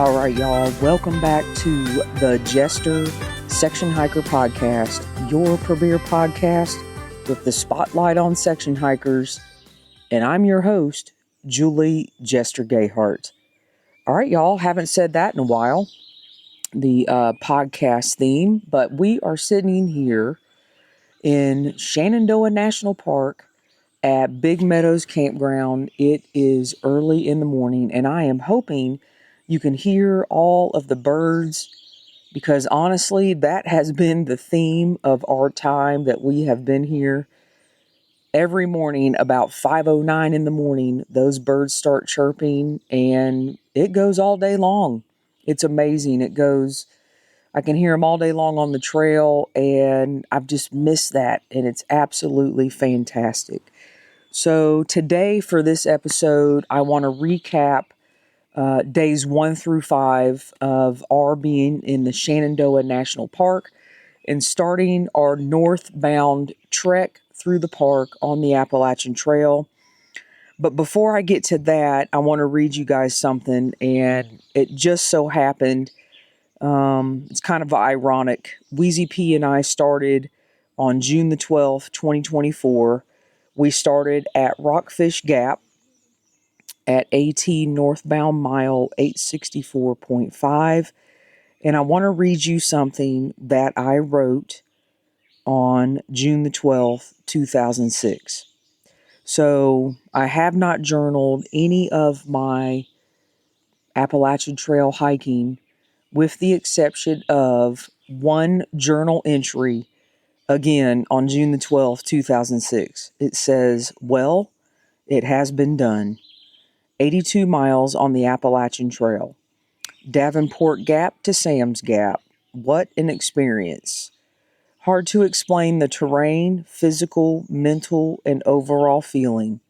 All right, y'all. Welcome back to the Jester Section Hiker Podcast, your premier podcast with the spotlight on section hikers. And I'm your host, Julie Jester Gayheart. All right, y'all. Haven't said that in a while, the podcast theme, but we are sitting here in Shenandoah National Park at Big Meadows Campground. It is early in the morning, and I am hoping you can hear all of the birds, because honestly, that has been the theme of our time that we have been here. Every morning, about 5:09 in the morning, those birds start chirping, and it goes all day long. It's amazing. I can hear them all day long on the trail, and I've just missed that, and it's absolutely fantastic. So today for this episode, I want to recap days 1 through 5 of our being in the Shenandoah National Park and starting our northbound trek through the park on the Appalachian Trail. But before I get to that, I want to read you guys something, and it just so happened, it's kind of ironic. Wheezy P and I started on June the 12th, 2024. We started at Rockfish Gap at AT northbound mile 864.5. And I want to read you something that I wrote on June the 12th, 2006. So I have not journaled any of my Appalachian Trail hiking with the exception of one journal entry, again on June the 12th, 2006. It says, "Well, it has been done. 82 miles on the Appalachian Trail. Davenport Gap to Sam's Gap. What an experience. Hard to explain the terrain, physical, mental, and overall feeling.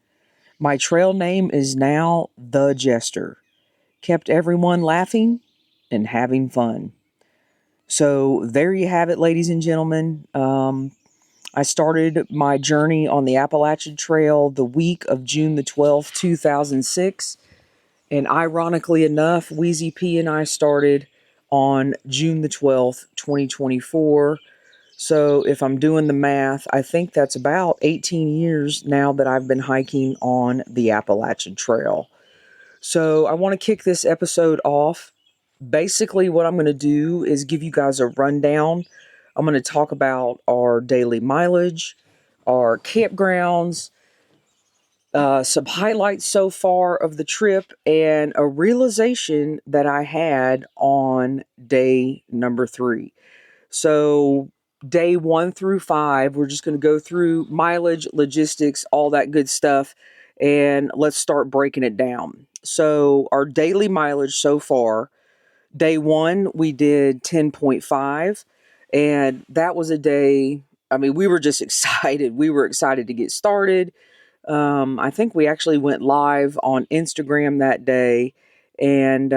My trail name is now The Jester. Kept everyone laughing and having fun." So there you have it, ladies and gentlemen. I started my journey on the Appalachian Trail the week of June the 12th, 2006. And ironically enough, Wheezy P and I started on June the 12th, 2024. So if I'm doing the math, I think that's about 18 years now that I've been hiking on the Appalachian Trail. So I want to kick this episode off. Basically, what I'm going to do is give you guys a rundown. I'm going to talk about our daily mileage, our campgrounds, some highlights so far of the trip, and a realization that I had on day number 3. So day 1 through 5, we're just going to go through mileage, logistics, all that good stuff, and let's start breaking it down. So our daily mileage so far, day 1, we did 10.5, and that was a day, I mean, we were just excited. We were excited to get started. I think we actually went live on Instagram that day and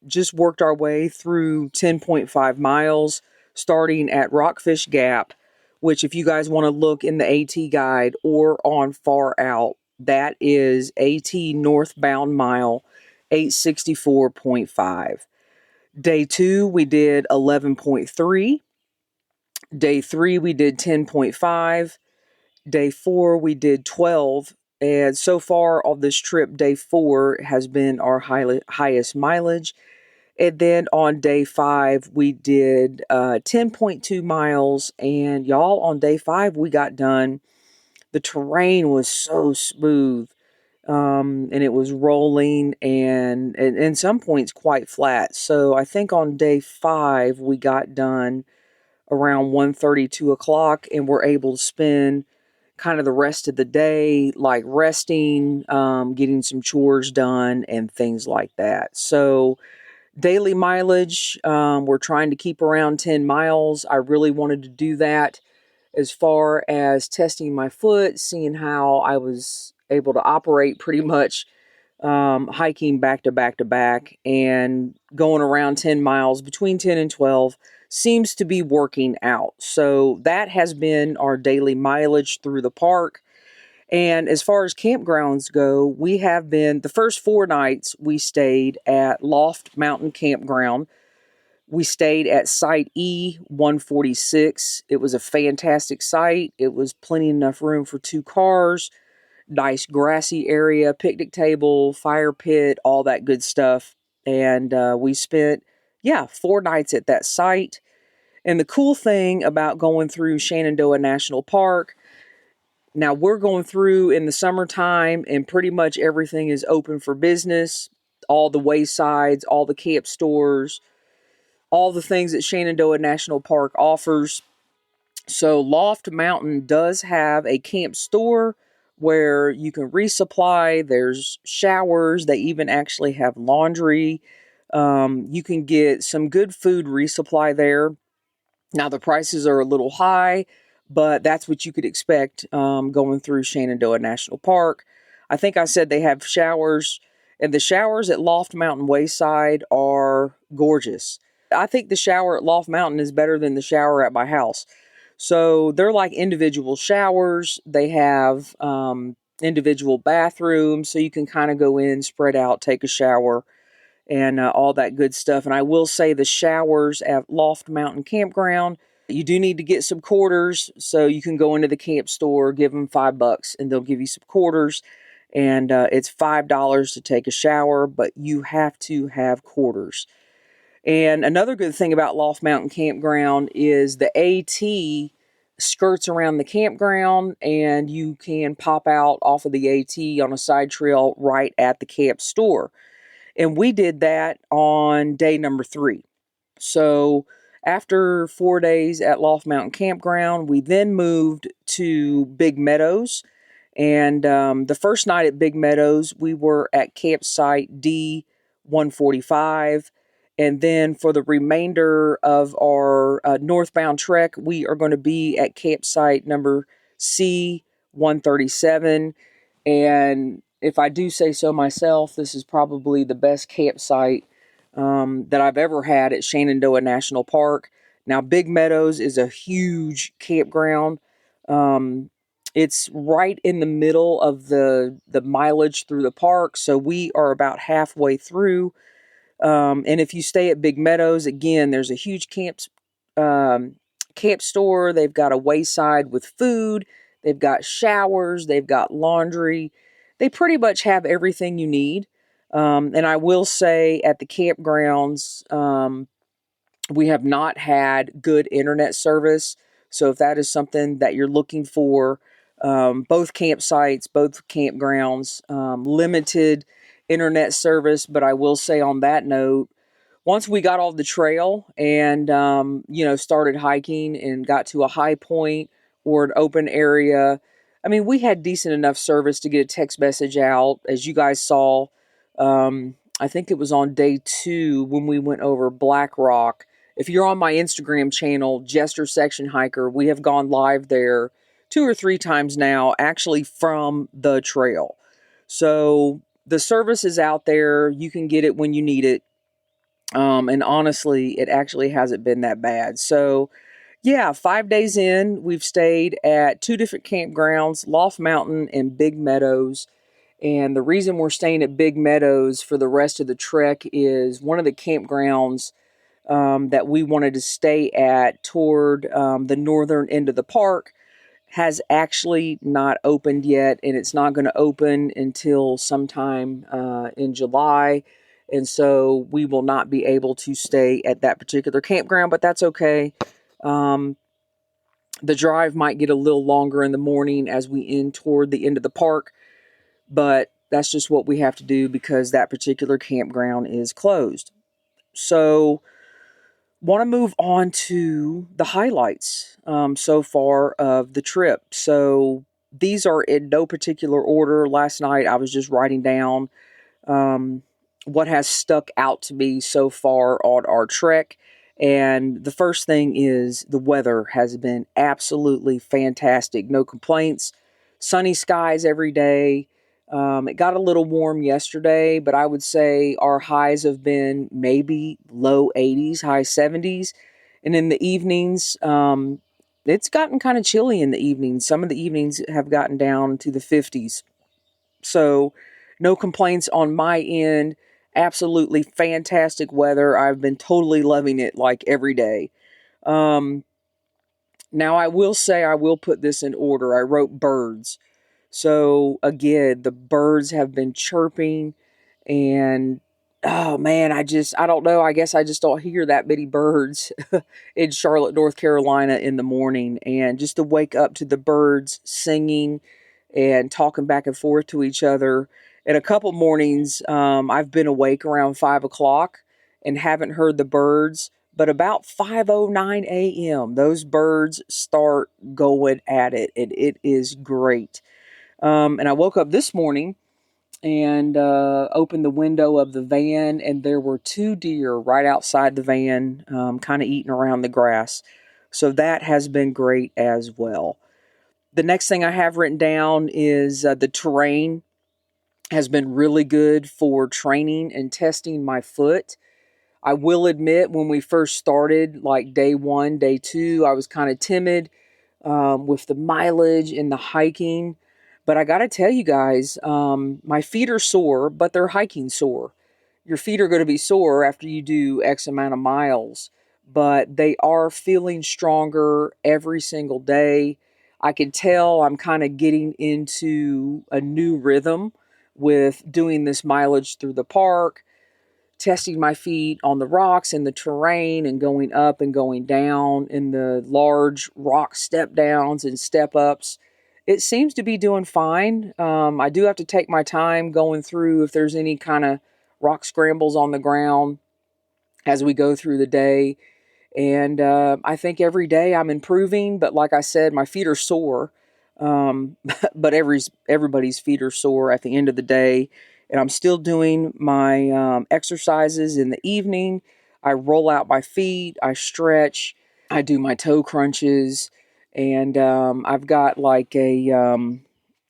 just worked our way through 10.5 miles, starting at Rockfish Gap, which if you guys want to look in the AT guide or on Far Out, that is AT northbound mile 864.5. Day 2, we did 11.3. Day 3, we did 10.5. Day 4, we did 12. And so far on this trip, day 4 has been our highest mileage. And then on day 5, we did 10.2 miles. And y'all, on day 5, we got done. The terrain was so smooth. And it was rolling and in some points quite flat. So I think on day 5, we got done around 1:30, 2 o'clock, and we're able to spend kind of the rest of the day, like resting, getting some chores done and things like that. So daily mileage, we're trying to keep around 10 miles. I really wanted to do that as far as testing my foot, seeing how I was able to operate pretty much hiking back to back to back, and going around 10 miles between 10 and 12 seems to be working out. So that has been our daily mileage through the park. And as far as campgrounds go, we have been, the first 4 nights we stayed at Loft Mountain Campground. We stayed at site E146. It was a fantastic site. It was plenty enough room for 2 cars, nice grassy area, picnic table, fire pit, all that good stuff. And we spent, 4 nights at that site. And the cool thing about going through Shenandoah National Park, now we're going through in the summertime and pretty much everything is open for business. All the waysides, all the camp stores, all the things that Shenandoah National Park offers. So Loft Mountain does have a camp store where you can resupply. There's showers. They even actually have laundry. You can get some good food resupply there. Now the prices are a little high, but that's what you could expect going through Shenandoah National Park. I think I said they have showers, and the showers at Loft Mountain Wayside are gorgeous. I think the shower at Loft Mountain is better than the shower at my house. So they're like individual showers. They have individual bathrooms, so you can kind of go in, spread out, take a shower, and all that good stuff. And I will say the showers at Loft Mountain Campground, you do need to get some quarters, so you can go into the camp store, give them $5, and they'll give you some quarters. And it's $5 to take a shower, but you have to have quarters. And another good thing about Loft Mountain Campground is the AT skirts around the campground, and you can pop out off of the AT on a side trail right at the camp store. And we did that on day number 3. So after 4 days at Loft Mountain Campground, we then moved to Big Meadows. And the first night at Big Meadows, we were at campsite D145. And then for the remainder of our northbound trek, we are going to be at campsite number C137. And if I do say so myself, this is probably the best campsite that I've ever had at Shenandoah National Park. Now, Big Meadows is a huge campground. It's right in the middle of the mileage through the park, so we are about halfway through. And if you stay at Big Meadows, again, there's a huge camp store. They've got a wayside with food. They've got showers. They've got laundry. They pretty much have everything you need. And I will say at the campgrounds, we have not had good internet service. So if that is something that you're looking for, both campsites, both campgrounds, limited internet service. But I will say on that note, once we got off the trail and, started hiking and got to a high point or an open area, I mean, we had decent enough service to get a text message out. As you guys saw, I think it was on day 2 when we went over Black Rock. If you're on my Instagram channel, Jester Section Hiker, we have gone live there 2 or 3 times now, actually from the trail. So the service is out there. You can get it when you need it. And honestly, it actually hasn't been that bad. So, 5 days in, we've stayed at 2 different campgrounds, Loft Mountain and Big Meadows. And the reason we're staying at Big Meadows for the rest of the trek is one of the campgrounds that we wanted to stay at toward the northern end of the park has actually not opened yet, and it's not going to open until sometime in July. And so we will not be able to stay at that particular campground, but that's okay. The drive might get a little longer in the morning as we end toward the end of the park, but that's just what we have to do because that particular campground is closed. So want to move on to the highlights so far of the trip. So these are in no particular order. Last night I was just writing down what has stuck out to me so far on our trek. And the first thing is the weather has been absolutely fantastic. No complaints. Sunny skies every day. It got a little warm yesterday, but I would say our highs have been maybe low 80s, high 70s. And in the evenings, it's gotten kind of chilly in the evenings. Some of the evenings have gotten down to the 50s. So no complaints on my end. Absolutely fantastic weather. I've been totally loving it like every day. Um, Now I will say, I will put this in order. I wrote birds. So again, the birds have been chirping, and oh man, I don't know. I guess I just don't hear that many birds in Charlotte, North Carolina in the morning. And just to wake up to the birds singing and talking back and forth to each other. And a couple mornings, I've been awake around 5 o'clock and haven't heard the birds. But about 5:09 a.m., those birds start going at it, and it is great. And I woke up this morning and opened the window of the van, and there were two deer right outside the van, kind of eating around the grass. So that has been great as well. The next thing I have written down is the terrain has been really good for training and testing my foot. I will admit, when we first started, like day one, day two, I was kind of timid with the mileage and the hiking. But I got to tell you guys, my feet are sore, but they're hiking sore. Your feet are going to be sore after you do X amount of miles, but they are feeling stronger every single day. I can tell I'm kind of getting into a new rhythm with doing this mileage through the park, testing my feet on the rocks and the terrain, and going up and going down in the large rock step downs and step ups. It seems to be doing fine. I do have to take my time going through if there's any kind of rock scrambles on the ground as we go through the day. And I think every day I'm improving. But like I said, my feet are sore. But everybody's feet are sore at the end of the day. And I'm still doing my exercises in the evening. I roll out my feet. I stretch. I do my toe crunches. And I've got like I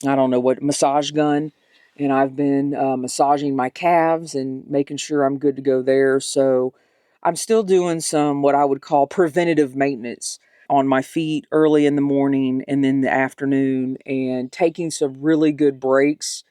don't know what, massage gun. And I've been massaging my calves and making sure I'm good to go there. So I'm still doing some what I would call preventative maintenance on my feet early in the morning and then the afternoon, and taking some really good breaks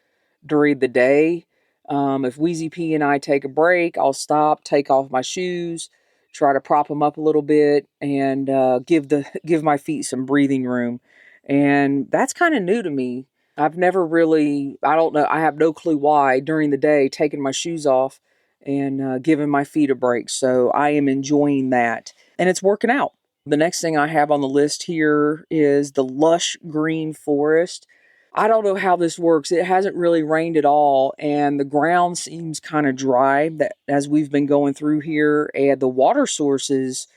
during the day. If Wheezy P and I take a break, I'll stop, take off my shoes, try to prop them up a little bit, and give my feet some breathing room. And that's kind of new to me. I've never really, I don't know, I have no clue why during the day taking my shoes off and giving my feet a break. So I am enjoying that, and it's working out. The next thing I have on the list here is the lush green forest. I don't know how this works. It hasn't really rained at all, and the ground seems kind of dry that as we've been going through here, and the water sources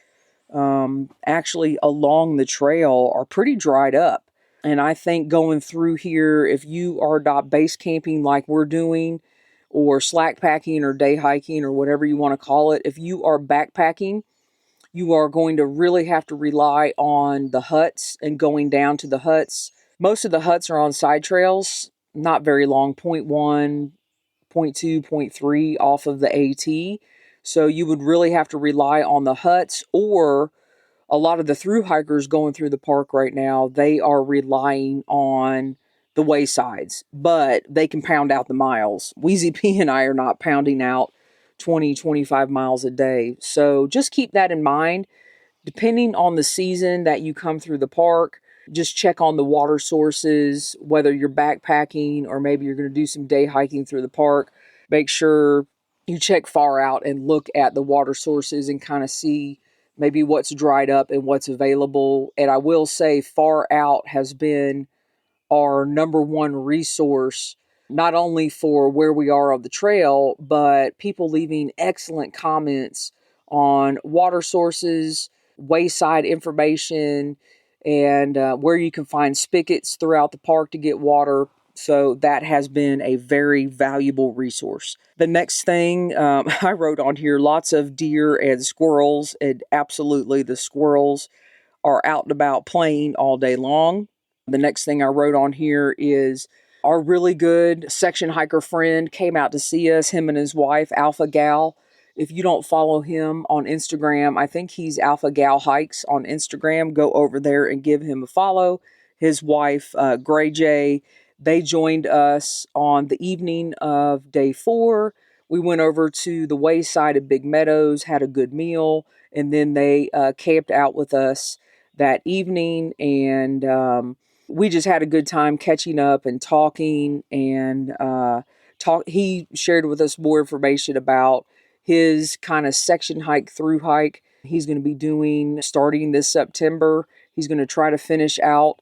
actually along the trail are pretty dried up. And I think going through here, if you are not base camping like we're doing, or slack packing or day hiking or whatever you want to call it, if you are backpacking, you are going to really have to rely on the huts and going down to the huts. Most of the huts are on side trails, not very long, point 0.1, point 0.2, point 0.3 off of the AT. So you would really have to rely on the huts, or a lot of the through hikers going through the park right now, they are relying on the waysides, but they can pound out the miles. Wheezy P and I are not pounding out 20, 25 miles a day. So just keep that in mind. Depending on the season that you come through the park, just check on the water sources, whether you're backpacking or maybe you're going to do some day hiking through the park. Make sure you check far out and look at the water sources and kind of see maybe what's dried up and what's available. And I will say, far out has been our number one resource, not only for where we are on the trail, but people leaving excellent comments on water sources, wayside information, and where you can find spigots throughout the park to get water. So that has been a very valuable resource. The next thing I wrote on here, lots of deer and squirrels, and absolutely the squirrels are out and about playing all day long. The next thing I wrote on here is our really good section hiker friend came out to see us, him and his wife, Alpha Gal, If you don't follow him on Instagram, I think he's Alpha Gal Hikes on Instagram. Go over there and give him a follow. His wife, Gray J, they joined us on the evening of day 4. We went over to the wayside of Big Meadows, had a good meal, and then they camped out with us that evening. And we just had a good time catching up and talking. And he shared with us more information about his kind of section hike through hike he's going to be doing starting this September. He's going to try to finish out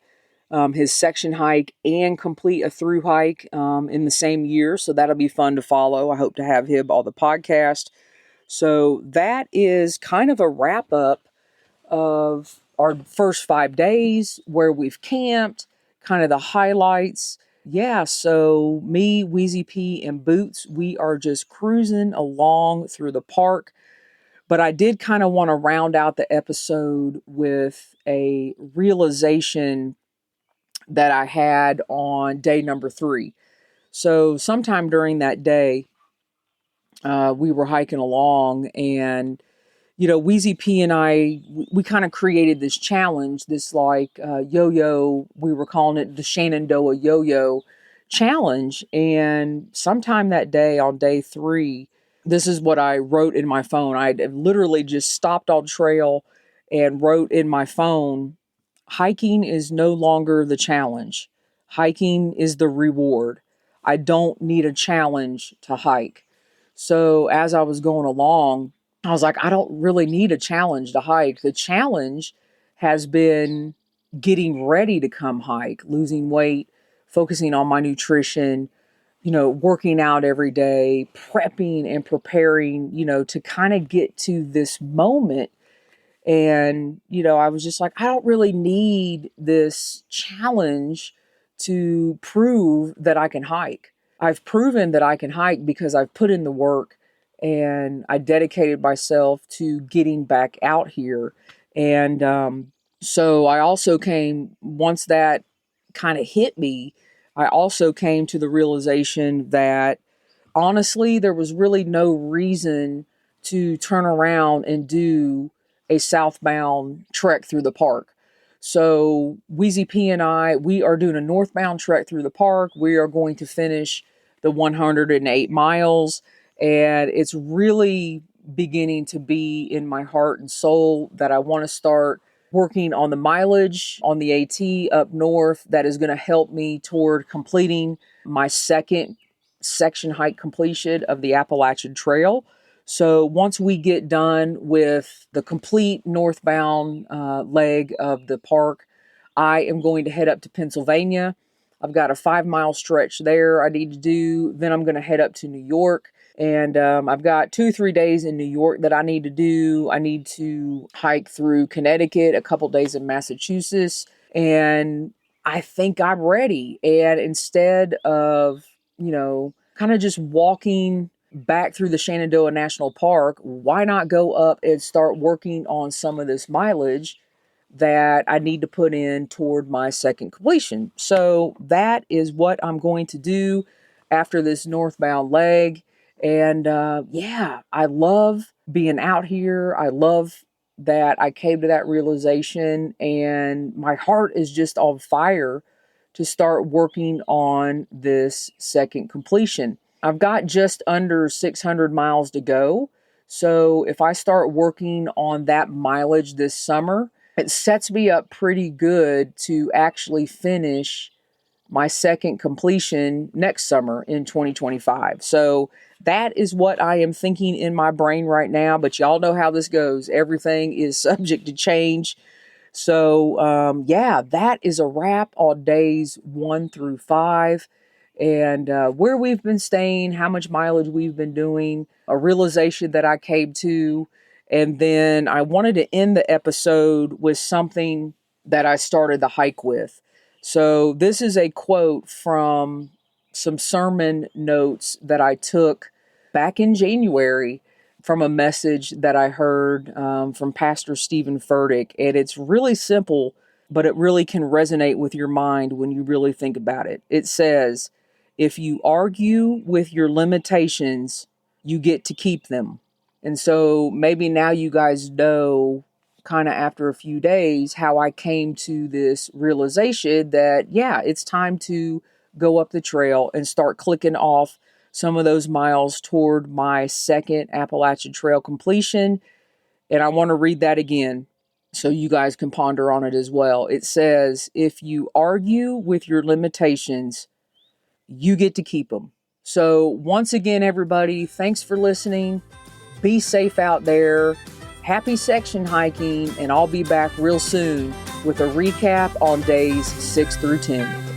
his section hike and complete a through hike in the same year. So that'll be fun to follow. I hope to have him on the podcast. So that is kind of a wrap up of our first 5 days, where we've camped, kind of the highlights. Yeah, so me, Wheezy P, and Boots, we are just cruising along through the park. But I did kind of want to round out the episode with a realization that I had on day number 3. So sometime during that day, we were hiking along, and Wheezy P and I, we kind of created this challenge, this like yo-yo. We were calling it the Shenandoah yo-yo challenge. And sometime that day, on day 3, this is what I wrote in my phone. I literally just stopped on trail and wrote in my phone, hiking is no longer the challenge. Hiking is the reward. I don't need a challenge to hike. So as I was going along, I was like, I don't really need a challenge to hike. The challenge has been getting ready to come hike, losing weight, focusing on my nutrition, working out every day, prepping and preparing, to kind of get to this moment. And, I was just like, I don't really need this challenge to prove that I can hike. I've proven that I can hike because I've put in the work and I dedicated myself to getting back out here. And so I also came, once that kind of hit me, I also came to the realization that honestly, there was really no reason to turn around and do a southbound trek through the park. So Wheezy P and I, we are doing a northbound trek through the park. We are going to finish the 108 miles. And it's really beginning to be in my heart and soul that I want to start working on the mileage on the AT up north that is going to help me toward completing my second section hike completion of the Appalachian Trail. So once we get done with the complete northbound leg of the park, I am going to head up to Pennsylvania. I've got a 5-mile stretch there I need to do. Then I'm going to head up to New York. And I've got 2-3 days in New York that I need to do. I need to hike through Connecticut, a couple days in Massachusetts. And I think I'm ready. And instead of, kind of just walking back through the Shenandoah National Park, why not go up and start working on some of this mileage that I need to put in toward my second completion? So that is what I'm going to do after this northbound leg. And I love being out here. I love that I came to that realization, and my heart is just on fire to start working on this second completion. I've got just under 600 miles to go. So if I start working on that mileage this summer, it sets me up pretty good to actually finish my second completion next summer in 2025. So that is what I am thinking in my brain right now. But y'all know how this goes. Everything is subject to change. So, that is a wrap on days 1 through 5. And where we've been staying, how much mileage we've been doing, a realization that I came to. And then I wanted to end the episode with something that I started the hike with. So this is a quote from some sermon notes that I took back in January from a message that I heard from Pastor Stephen Furtick. And it's really simple, but it really can resonate with your mind when you really think about it. It says, if you argue with your limitations, you get to keep them. And so maybe now you guys know, kind of after a few days, how I came to this realization that, yeah, it's time to go up the trail and start clicking off some of those miles toward my second Appalachian Trail completion. And I want to read that again so you guys can ponder on it as well. It says, if you argue with your limitations, you get to keep them. So once again, everybody, thanks for listening. Be safe out there. Happy section hiking, and I'll be back real soon with a recap on days 6 through 10.